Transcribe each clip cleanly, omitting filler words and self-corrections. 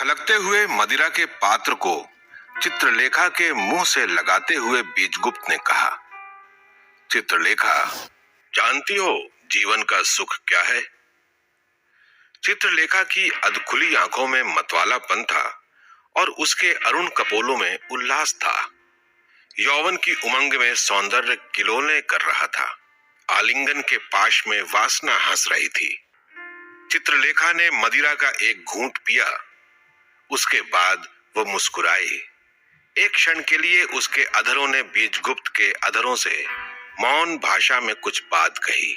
छलकते हुए मदिरा के पात्र को चित्रलेखा के मुंह से लगाते हुए बीजगुप्त ने कहा, चित्रलेखा, जानती हो जीवन का सुख क्या है? चित्रलेखा की अधखुली आंखों में मतवालापन था और उसके अरुण कपोलों में उल्लास था। यौवन की उमंग में सौंदर्य किलोले कर रहा था। आलिंगन के पाश में वासना हंस रही थी। चित्रलेखा ने मदिरा का एक घूंट पिया। उसके बाद वो मुस्कुराई। एक क्षण के लिए उसके अधरों ने बीजगुप्त के अधरों से मौन भाषा में कुछ बात कही।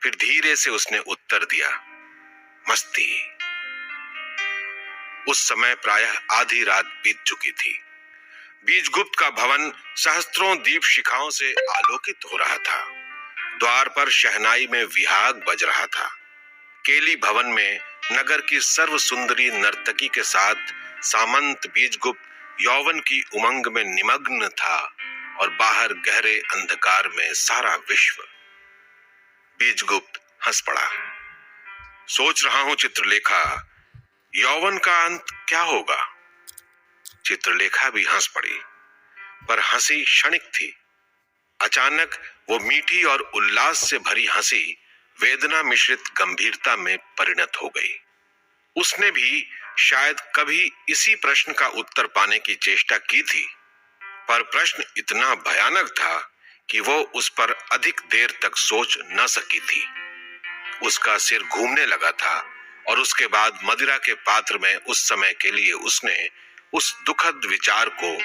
फिर धीरे से उसने उत्तर दिया, मस्ती। उस समय प्रायः आधी रात बीत चुकी थी। बीजगुप्त का भवन सहस्त्रों दीप शिखाओं से आलोकित हो रहा था। द्वार पर शहनाई में विहाग बज रहा था। केली भवन में नगर की सर्व सुंदरी नर्तकी के साथ सामंत बीजगुप्त यौवन की उमंग में निमग्न था और बाहर गहरे अंधकार में सारा विश्व। बीजगुप्त हंस पड़ा। सोच रहा हूं चित्रलेखा, यौवन का अंत क्या होगा? चित्रलेखा भी हंस पड़ी, पर हंसी क्षणिक थी। अचानक वो मीठी और उल्लास से भरी हंसी वेदना मिश्रित गंभीरता में परिणत हो गई। उसने भी शायद कभी इसी प्रश्न का उत्तर पाने की चेष्टा की थी, पर प्रश्न इतना भयानक था कि वो उस पर अधिक देर तक सोच न सकी थी। उसका सिर घूमने लगा था और उसके बाद मदिरा के पात्र में उस समय के लिए उसने उस दुखद विचार को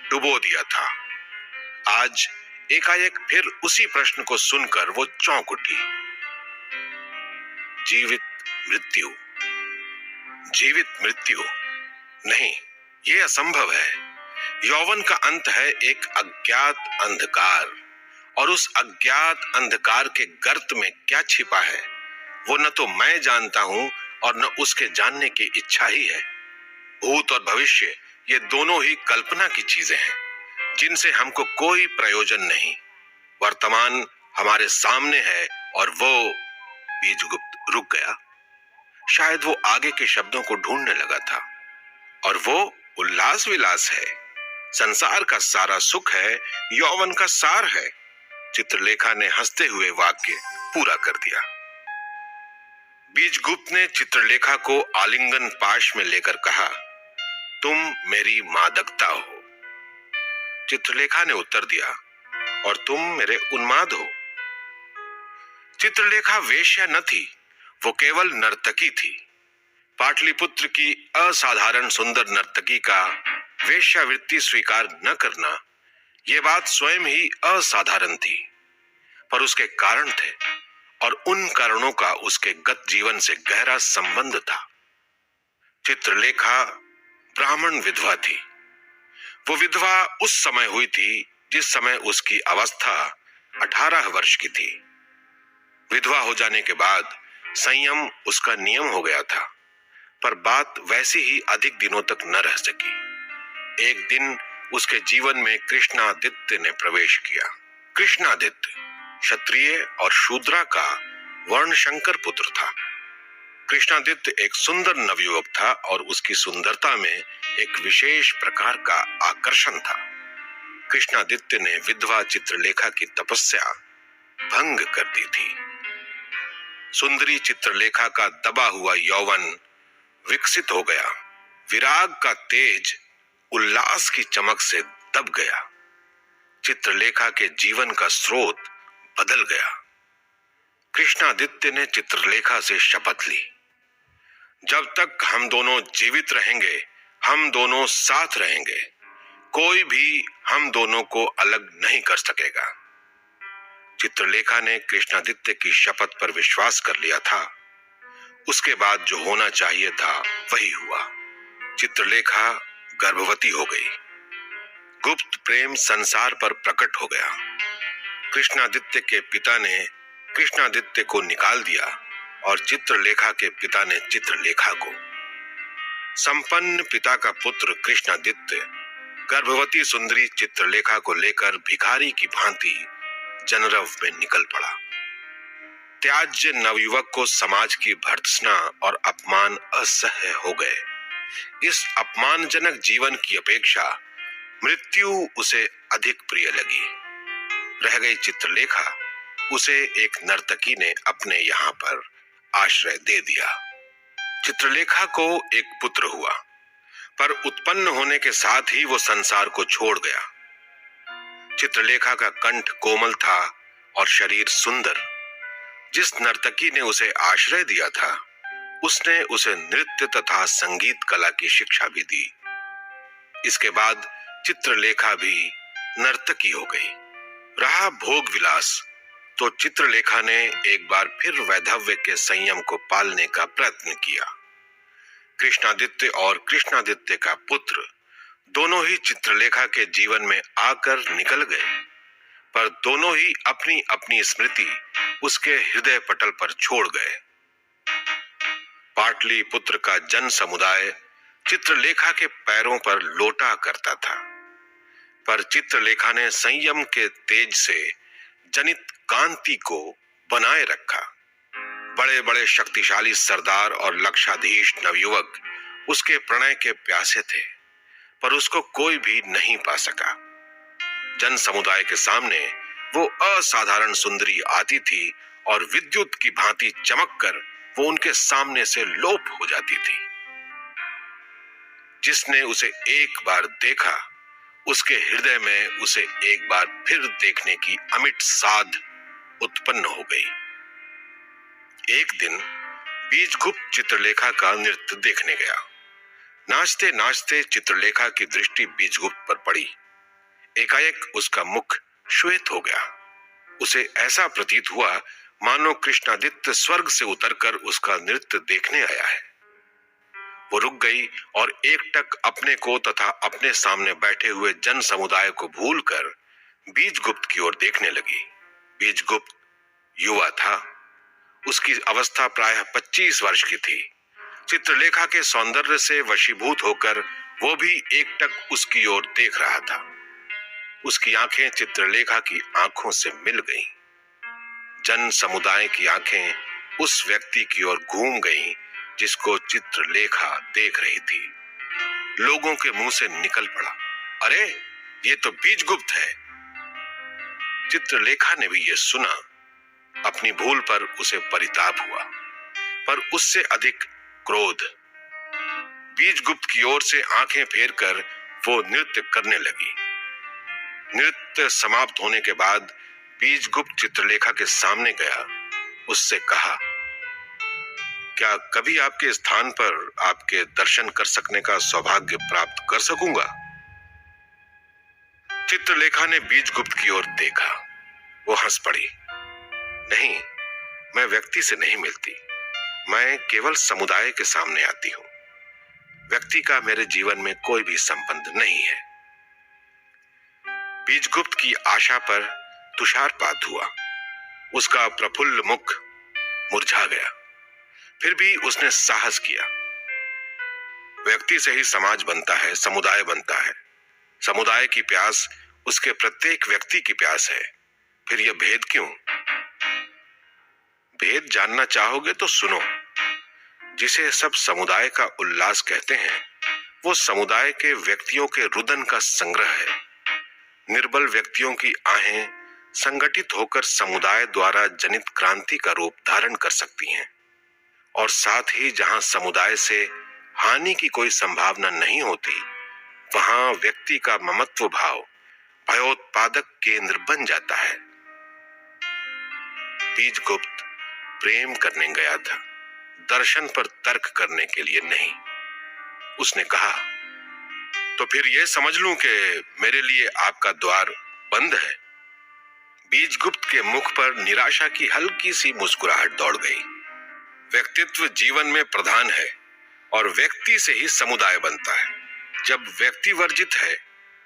डुबो दिया था। आज एकाएक फिर उसी प्रश्न को सुनकर वो चौंक उठी। जीवित मृत्यु, जीवित मृत्यु? नहीं, ये असंभव है। यौवन का अंत है एक अज्ञात अंधकार, और उस अज्ञात अंधकार के गर्त में क्या छिपा है वो न तो मैं जानता हूं और न उसके जानने की इच्छा ही है। भूत और भविष्य ये दोनों ही कल्पना की चीजें हैं जिनसे हमको कोई प्रयोजन नहीं। वर्तमान हमारे सामने है और वो। बीजगुप्त रुक गया। शायद वो आगे के शब्दों को ढूंढने लगा था। और वो उल्लास विलास है, संसार का सारा सुख है, यौवन का सार है। चित्रलेखा ने हंसते हुए वाक्य पूरा कर दिया। बीजगुप्त ने चित्रलेखा को आलिंगन पाश में लेकर कहा, तुम मेरी मादकता हो। चित्रलेखा ने उत्तर दिया, और तुम मेरे उन्माद हो। चित्रलेखा वेश्या न थी, वो केवल नर्तकी थी। पाटलिपुत्र की असाधारण सुंदर नर्तकी का वेश्यावृत्ति स्वीकार न करना, ये बात स्वयं ही असाधारण थी, पर उसके कारण थे और उन कारणों का उसके गत जीवन से गहरा संबंध था। चित्रलेखा ब्राह्मण विधवा थी। वो विधवा उस समय हुई थी जिस समय उसकी अवस्था 18 वर्ष की थी। विधवा हो जाने के बाद संयम उसका नियम हो गया था, पर बात वैसी ही अधिक दिनों तक न रह सकी। एक दिन उसके जीवन में कृष्णादित्य ने प्रवेश किया। कृष्णादित्य क्षत्रिय और शूद्रा का वर्णशंकर पुत्र था। कृष्णादित्य एक सुंदर नवयुवक था और उसकी सुंदरता में एक विशेष प्रकार का आकर्षण था। कृष्णादित्य ने विधवा चित्रलेखा की तपस्या भंग कर दी थी। सुंदरी चित्रलेखा का दबा हुआ यौवन विकसित हो गया। विराग का तेज उल्लास की चमक से दब गया। चित्रलेखा के जीवन का स्रोत बदल गया। कृष्णादित्य ने चित्रलेखा से शपथ ली, जब तक हम दोनों जीवित रहेंगे हम दोनों साथ रहेंगे। कोई भी हम दोनों को अलग नहीं कर सकेगा। चित्रलेखा ने कृष्णादित्य की शपथ पर विश्वास कर लिया था। उसके बाद जो होना चाहिए था वही हुआ। चित्रलेखा गर्भवती हो गई। गुप्त प्रेम संसार पर प्रकट हो गया। कृष्णादित्य के पिता ने कृष्णादित्य को निकाल दिया और चित्रलेखा के पिता ने चित्रलेखा को। संपन्न पिता का पुत्र कृष्णादित्य गर्भवती सुंदरी चित्रलेखा को लेकर भिखारी की भांति जनरव में निकल पड़ा। त्याज्य नवयुवक को समाज की भर्त्सना और अपमान असह्य हो गए। इस अपमानजनक जीवन की अपेक्षा मृत्यु उसे अधिक प्रिय लगी। रह गई चित्रलेखा, उसे एक नर्तकी ने अपने यहाँ पर आश्रय दे दिया। चित्रलेखा को एक पुत्र हुआ, पर उत्पन्न होने के साथ ही वो संसार को छोड़ गया। चित्रलेखा का कंठ कोमल था और शरीर सुंदर। जिस नर्तकी ने उसे आश्रय दिया था, उसने उसे नृत्य तथा संगीत कला की शिक्षा भी दी। इसके बाद चित्रलेखा भी नर्तकी हो गई। रहा भोग विलास, तो चित्रलेखा ने एक बार फिर वैधव्य के संयम को पालने का प्रयत्न किया। कृष्णादित्य और कृष्णादित्य का पुत्र दोनों ही चित्रलेखा के जीवन में आकर निकल गए, पर दोनों ही अपनी अपनी स्मृति उसके हृदय पटल पर छोड़ गए। पाटलिपुत्र का जन समुदाय चित्रलेखा के पैरों पर लोटा करता था, पर चित्रलेखा ने संयम के तेज से जनित कांति को बनाए रखा। बड़े बड़े शक्तिशाली सरदार और लक्षाधीश नवयुवक उसके प्रणय के प्यासे थे, पर उसको कोई भी नहीं पा सका। जन समुदाय के सामने वो असाधारण सुंदरी आती थी और विद्युत की भांति चमककर वो उनके सामने से लोप हो जाती थी। जिसने उसे एक बार देखा, उसके हृदय में उसे एक बार फिर देखने की अमिट साध उत्पन्न हो गई। एक दिन बीजगुप्त चित्रलेखा का नृत्य देखने गया। नाचते नाचते चित्रलेखा की दृष्टि बीजगुप्त पर पड़ी। एकाएक उसका मुख श्वेत हो गया। उसे ऐसा प्रतीत हुआ मानो कृष्णादित्य स्वर्ग से उतरकर उसका नृत्य देखने आया है। वो रुक गई और एकटक अपने को तथा अपने सामने बैठे हुए जन समुदाय को भूलकर बीजगुप्त की ओर देखने लगी। बीजगुप्त युवा था। उसकी अवस्था प्रायः 25 वर्ष की थी। चित्रलेखा के सौंदर्य से वशीभूत होकर वो भी एकटक उसकी ओर देख रहा था। उसकी आंखें चित्रलेखा की आंखों से मिल गईं। जन समुदाय की आंखें उस व्यक्ति की ओर घूम गईं जिसको चित्रलेखा देख रही थी। लोगों के मुंह से निकल पड़ा, अरे ये तो बीजगुप्त है। चित्रलेखा ने भी ये सुना। अपनी भूल पर उसे परिताप हुआ, पर उससे अधिक क्रोध। बीजगुप्त की ओर से आंखें फेरकर वो नृत्य करने लगी। नृत्य समाप्त होने के बाद बीजगुप्त चित्रलेखा के सामने गया। उससे कहा, क्या कभी आपके स्थान पर आपके दर्शन कर सकने का सौभाग्य प्राप्त कर सकूंगा? चित्रलेखा ने बीजगुप्त की ओर देखा। वो हंस पड़ी। नहीं, मैं व्यक्ति से नहीं मिलती। मैं केवल समुदाय के सामने आती हूं। व्यक्ति का मेरे जीवन में कोई भी संबंध नहीं है। बीजगुप्त की आशा पर तुषारपात हुआ। उसका प्रफुल्ल मुख मुरझा गया। फिर भी उसने साहस किया। व्यक्ति से ही समाज बनता है, समुदाय बनता है। समुदाय की प्यास उसके प्रत्येक व्यक्ति की प्यास है। फिर यह भेद क्यों? भेद जानना चाहोगे तो सुनो। जिसे सब समुदाय का उल्लास कहते हैं, वो समुदाय के व्यक्तियों के रुदन का संग्रह है। निर्बल व्यक्तियों की आहें संगठित होकर समुदाय द्वारा जनित क्रांति का रूप धारण कर सकती हैं, और साथ ही जहां समुदाय से हानि की कोई संभावना नहीं होती, वहां व्यक्ति का ममत्व भाव भयोत्पादक केंद्र बन जाता है। बीजगुप्त प्रेम करने गया था, दर्शन पर तर्क करने के लिए नहीं। उसने कहा, तो फिर यह समझ लूं कि मेरे लिए आपका द्वार बंद है। बीजगुप्त के मुख पर निराशा की हल्की सी मुस्कुराहट दौड़ गई। व्यक्तित्व जीवन में प्रधान है और व्यक्ति से ही समुदाय बनता है। जब व्यक्ति वर्जित है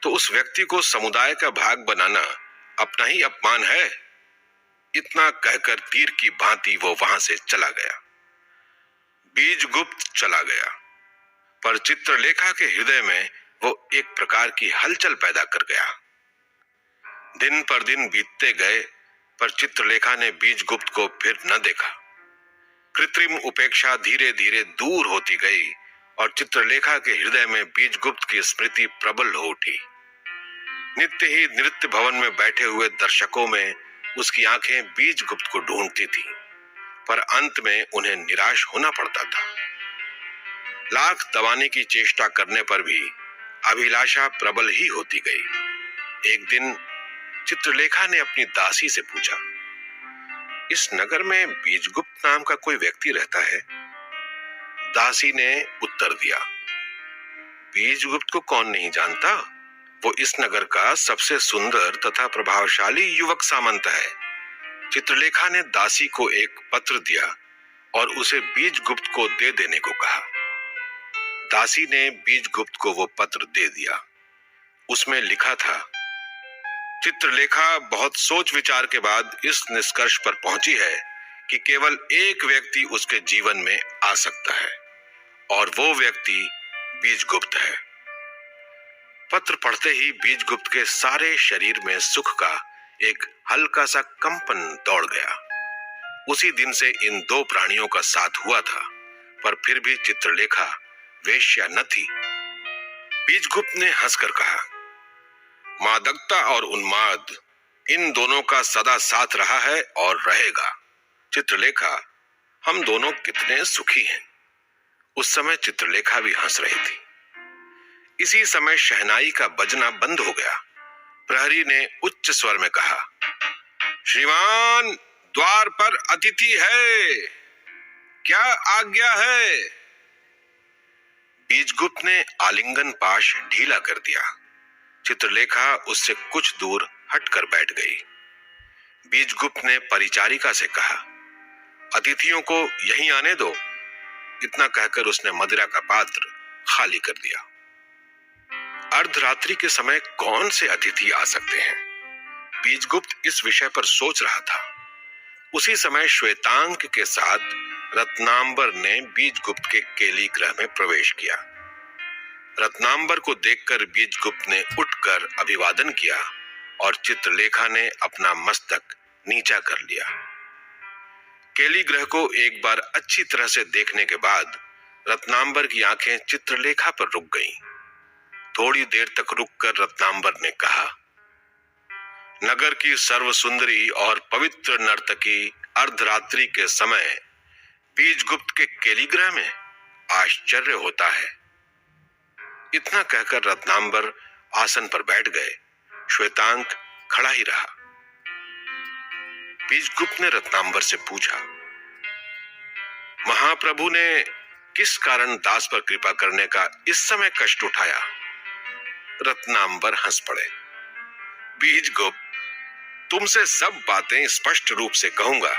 तो उस व्यक्ति को समुदाय का भाग बनाना अपना ही अपमान है। इतना कहकर तीर की भांति वो वहां से चला गया। बीजगुप्त चला गया, पर चित्रलेखा के हृदय में वो एक प्रकार की हलचल पैदा कर गया। दिन पर दिन बीतते गए, पर चित्रलेखा ने बीजगुप्त को फिर न देखा। कृत्रिम उपेक्षा धीरे धीरे दूर होती गई और चित्रलेखा के हृदय में बीजगुप्त की स्मृति प्रबल हो उठी। नित्य ही नृत्य भवन में बैठे हुए दर्शकों में उसकी आंखें बीजगुप्त को ढूंढती थी, पर अंत में उन्हें निराश होना पड़ता था। लाख दबाने की चेष्टा करने पर भी अभिलाषा प्रबल ही होती गई। एक दिन चित्रलेखा ने अपनी दासी से पूछा, इस नगर में बीजगुप्त नाम का कोई व्यक्ति रहता है? दासी ने उत्तर दिया, बीजगुप्त को कौन नहीं जानता? वो इस नगर का सबसे सुंदर तथा प्रभावशाली युवक सामंत है। चित्रलेखा ने दासी को एक पत्र दिया और उसे बीजगुप्त को दे देने को कहा। दासी ने बीजगुप्त को वो पत्र दे दिया। उसमें लिखा था, चित्रलेखा बहुत सोच विचार के बाद इस निष्कर्ष पर पहुंची है कि केवल एक व्यक्ति उसके जीवन में आ सकता है और वो व्यक्ति बीजगुप्त है। पत्र पढ़ते ही बीजगुप्त के सारे शरीर में सुख का एक हल्का सा कंपन दौड़ गया। उसी दिन से इन दो प्राणियों का साथ हुआ था, पर फिर भी चित्रलेखा वेश्या न थी। बीजगुप्त ने हंसकर कहा, मादकता और उन्माद इन दोनों का सदा साथ रहा है और रहेगा। चित्रलेखा, हम दोनों कितने सुखी हैं। उस समय चित्रलेखा भी हंस रही थी। इसी समय शहनाई का बजना बंद हो गया। प्रहरी ने उच्च स्वर में कहा, श्रीमान, द्वार पर अतिथि है, क्या आज्ञा है? बीजगुप्त ने आलिंगन पाश ढीला कर दिया। चित्रलेखा उससे कुछ दूर हटकर बैठ गई। बीजगुप्त ने परिचारिका से कहा, अतिथियों को यहीं आने दो। इतना कहकर उसने मदिरा का पात्र खाली कर दिया। अर्धरात्रि के समय कौन से अतिथि आ सकते हैं? बीजगुप्त इस विषय पर सोच रहा था। उसी समय श्वेतांक के साथ रत्नांबर ने बीजगुप्त के केली गृह में प्रवेश किया। रत्नांबर को देखकर बीजगुप्त ने उठकर अभिवादन किया और चित्रलेखा ने अपना मस्तक नीचा कर लिया। केली गृह को एक बार अच्छी तरह से देखने के बाद रत्नांबर की आंखें चित्रलेखा पर रुक गईं। थोड़ी देर तक रुककर रत्नांबर ने कहा, नगर की सर्वसुंदरी और पवित्र नर्तकी अर्धरात्रि के समय बीजगुप्त के केलीगृह में, आश्चर्य होता है। इतना कहकर रत्नांबर आसन पर बैठ गए। श्वेतांक खड़ा ही रहा। बीजगुप्त ने रत्नांबर से पूछा, महाप्रभु ने किस कारण दास पर कृपा करने का इस समय कष्ट उठाया? रत्नांबर हंस पड़े। बीजगुप्त, तुमसे सब बातें स्पष्ट रूप से कहूंगा।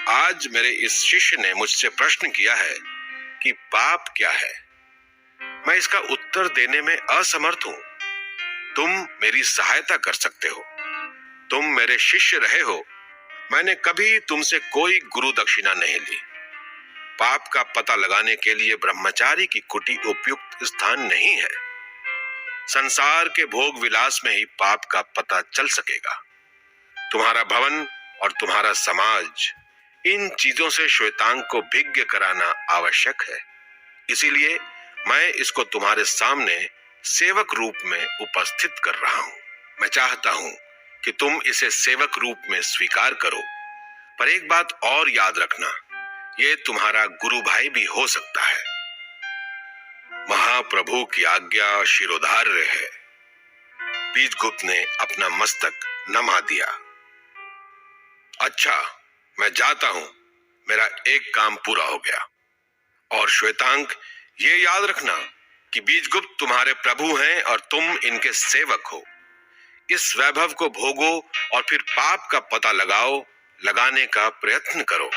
आज मेरे इस शिष्य ने मुझसे प्रश्न किया है कि पाप क्या है। मैं इसका उत्तर देने में असमर्थ हूं। तुम मेरी सहायता कर सकते हो। तुम मेरे शिष्य रहे हो। मैंने कभी तुमसे कोई गुरु दक्षिणा नहीं ली। पाप का पता लगाने के लिए ब्रह्मचारी की कुटी उपयुक्त स्थान नहीं है। संसार के भोग विलास में ही पाप का पता चल सकेगा। तुम्हारा भवन और तुम्हारा समाज, इन चीजों से श्वेतांग को भिज्ञ कराना आवश्यक है। इसीलिए मैं इसको तुम्हारे सामने सेवक रूप में उपस्थित कर रहा हूं। मैं चाहता हूं कि तुम इसे सेवक रूप में स्वीकार करो, पर एक बात और याद रखना, ये तुम्हारा गुरु भाई भी हो सकता है। महाप्रभु की आज्ञा शिरोधार्य है। बीजगुप्त ने अपना मस्तक नमा दिया। अच्छा, मैं जाता हूं। मेरा एक काम पूरा हो गया। और श्वेतांक, ये याद रखना कि बीजगुप्त तुम्हारे प्रभु हैं और तुम इनके सेवक हो। इस वैभव को भोगो और फिर पाप का पता लगाने का प्रयत्न करो।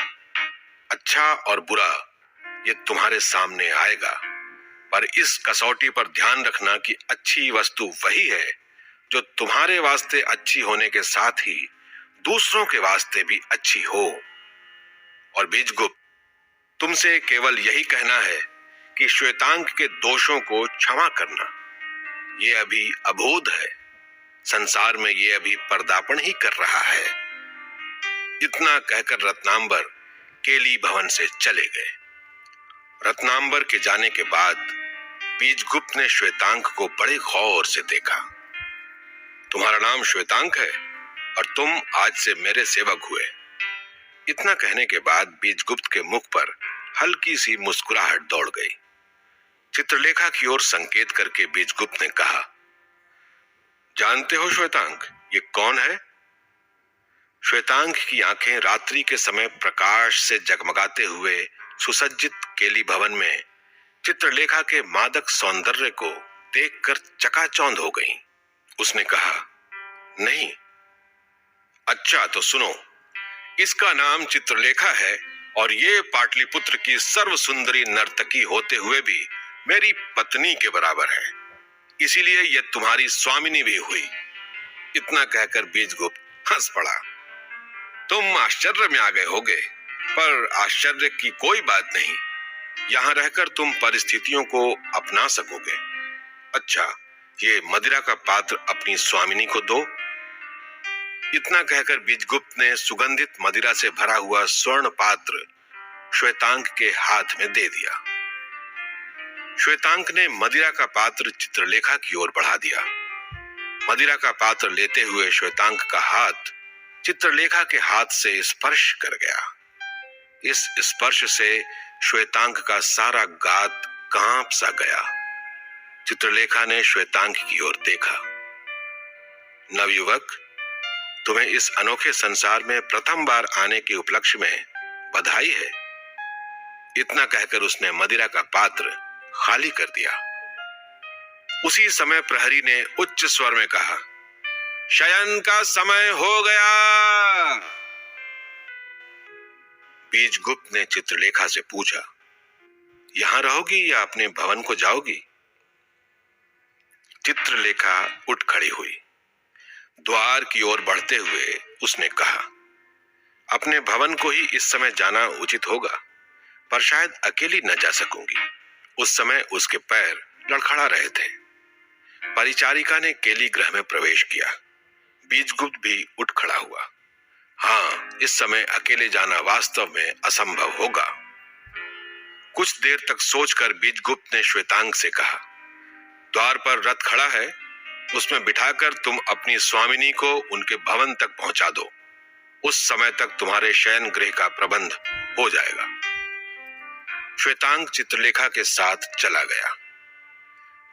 अच्छा और बुरा ये तुम्हारे सामने आएगा, पर इस कसौटी पर ध्यान रखना कि अच्छी वस्तु वही है जो तुम्हारे वास्ते अच्छी होने के साथ ही दूसरों के वास्ते भी अच्छी हो। और बीजगुप्त, तुमसे केवल यही कहना है कि श्वेतांक के दोषों को क्षमा करना। ये अभी अबोध है। संसार में ये अभी पर्दापण ही कर रहा है। इतना कहकर रत्नांबर केली भवन से चले गए। रत्नांबर के जाने के बाद बीजगुप्त ने श्वेतांक को बड़े गौर से देखा। तुम्हारा नाम श्वेतांक है और तुम आज से मेरे सेवक हुए। इतना कहने के बाद बीजगुप्त के मुख पर हल्की सी मुस्कुराहट दौड़ गई। चित्रलेखा की ओर संकेत करके बीजगुप्त ने कहा, जानते हो श्वेतांक, ये कौन है? श्वेतांक की आंखें रात्रि के समय प्रकाश से जगमगाते हुए सुसज्जित केली भवन में चित्रलेखा के मादक सौंदर्य को देखकर चकाचौंध हो गईं। उसने कहा, नहीं। अच्छा तो सुनो, इसका नाम चित्रलेखा है और ये पाटलिपुत्र की सर्व सुंदरी नर्तकी होते हुए भी मेरी पत्नी के बराबर है, इसीलिए ये तुम्हारी स्वामिनी भी हुई। इतना कहकर बीजगुप्त हंस पड़ा। तुम आश्चर्य में आ गए होगे, पर आश्चर्य की कोई बात नहीं। यहां रहकर तुम परिस्थितियों को अपना सकोगे। अच्छा, ये मदिरा का पात्र अपनी स्वामिनी को दो। इतना कहकर बीजगुप्त ने सुगंधित मदिरा से भरा हुआ स्वर्ण पात्र श्वेतांक के हाथ में दे दिया। श्वेतांक ने मदिरा का पात्र चित्रलेखा की ओर बढ़ा दिया। मदिरा का पात्र लेते हुए श्वेतांक का हाथ चित्रलेखा के हाथ से स्पर्श कर गया। इस स्पर्श से श्वेतांक का सारा गात कांप सा गया। चित्रलेखा ने श्वेतांक की ओर देखा। नवयुवक, तुम्हें इस अनोखे संसार में प्रथम बार आने के उपलक्ष्य में बधाई है। इतना कहकर उसने मदिरा का पात्र खाली कर दिया। उसी समय प्रहरी ने उच्च स्वर में कहा, शयन का समय हो गया। बीजगुप्त ने चित्रलेखा से पूछा, यहां रहोगी या अपने भवन को जाओगी? चित्रलेखा उठ खड़ी हुई। द्वार की ओर बढ़ते हुए उसने कहा, अपने भवन को ही इस समय जाना उचित होगा, पर शायद अकेली न जा सकूंगी। उस समय उसके पैर लड़खड़ा रहे थे। परिचारिका ने केली गृह में प्रवेश किया। बीजगुप्त भी उठ खड़ा हुआ। हाँ, इस समय अकेले जाना वास्तव में असंभव होगा। कुछ देर तक सोचकर बीजगुप्त ने श्वेतांक से कहा, द्वार पर रथ खड़ा है, उसमें बिठाकर तुम अपनी स्वामिनी को उनके भवन तक पहुंचा दो। उस समय तक तुम्हारे शयन गृह का प्रबंध हो जाएगा। श्वेतांक चित्रलेखा के साथ चला गया।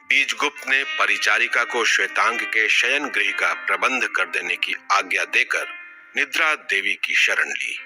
बीजगुप्त ने परिचारिका को श्वेतांक के शयन गृह का प्रबंध कर देने की आज्ञा देकर निद्रा देवी की शरण ली।